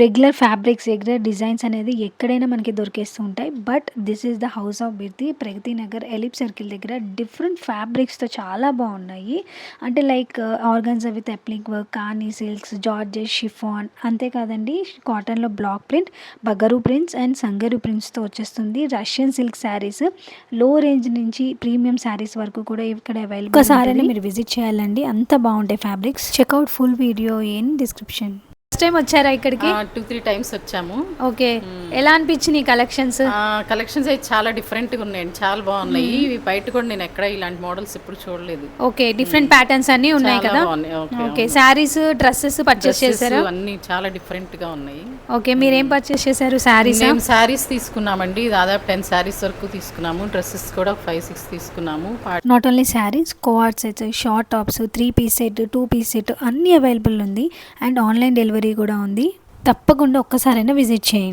Regular fabrics, regular designs అనేది ఎక్కడైనా మనకి దొరికేస్తూ ఉంటాయి. But this is the house of Birthi Pragathi Nagar ఎలిప్ సర్కిల్ దగ్గర డిఫరెంట్ ఫ్యాబ్రిక్స్‌తో చాలా బాగున్నాయి. అంటే like organza with applique work, కానీ సిల్క్స్, జార్జెట్, షిఫాన్ అంతే కాదండి కాటన్‌లో block print, Bagru prints and సంగరు ప్రింట్స్‌తో వచ్చేస్తుంది. రష్యన్ సిల్క్ శారీస్ లో రేంజ్ నుంచి ప్రీమియం శారీస్ వరకు కూడా ఇక్కడ అవైలబుల్. ఒకసారైనా మీరు విజిట్ చేయాలండి, అంత బాగుంటాయి fabrics. Check out full video in description. First time వచ్చారా ఇక్కడికి? 2-3 టైమ్స్ వచ్చాము. ఓకే, ఎలా అనిపించింది ఈ కలెక్షన్స్? కలెక్షన్స్ అయితే చాలా డిఫరెంట్గా ఉన్నాయండి, చాలా బాగున్నాయి. ఇవి బయట కూడా నేను ఎక్కడ ఇలాంటి మోడల్స్ ఎప్పుడు చూడలేదు. ఓకే, డిఫరెంట్ ప్యాటర్న్స్ అన్ని ఉన్నాయి కదా. ఓకే, శారీస్, డ్రెస్సెస్ పర్చేస్ చేశారా? అన్ని చాలా డిఫరెంట్ గా ఉన్నాయి. ఓకే, మీరు ఏం పర్చేస్ చేశారు? శారీస్? మేము శారీస్ తీసుకున్నామండి, దాదాపు 10 శారీస్ వరకు తీసుకున్నాము. డ్రెస్సెస్ కూడా 5-6 తీసుకున్నాము. Not only saris, coord sets, short tops, 3 piece set, 2 piece set అన్ని అవైలబుల్ ఉంది. అండ్ ఆన్లైన్ డెలివరీ కూడా ఉంది. తప్పకుండా ఒక్కసారైనా విజిట్ చేయండి.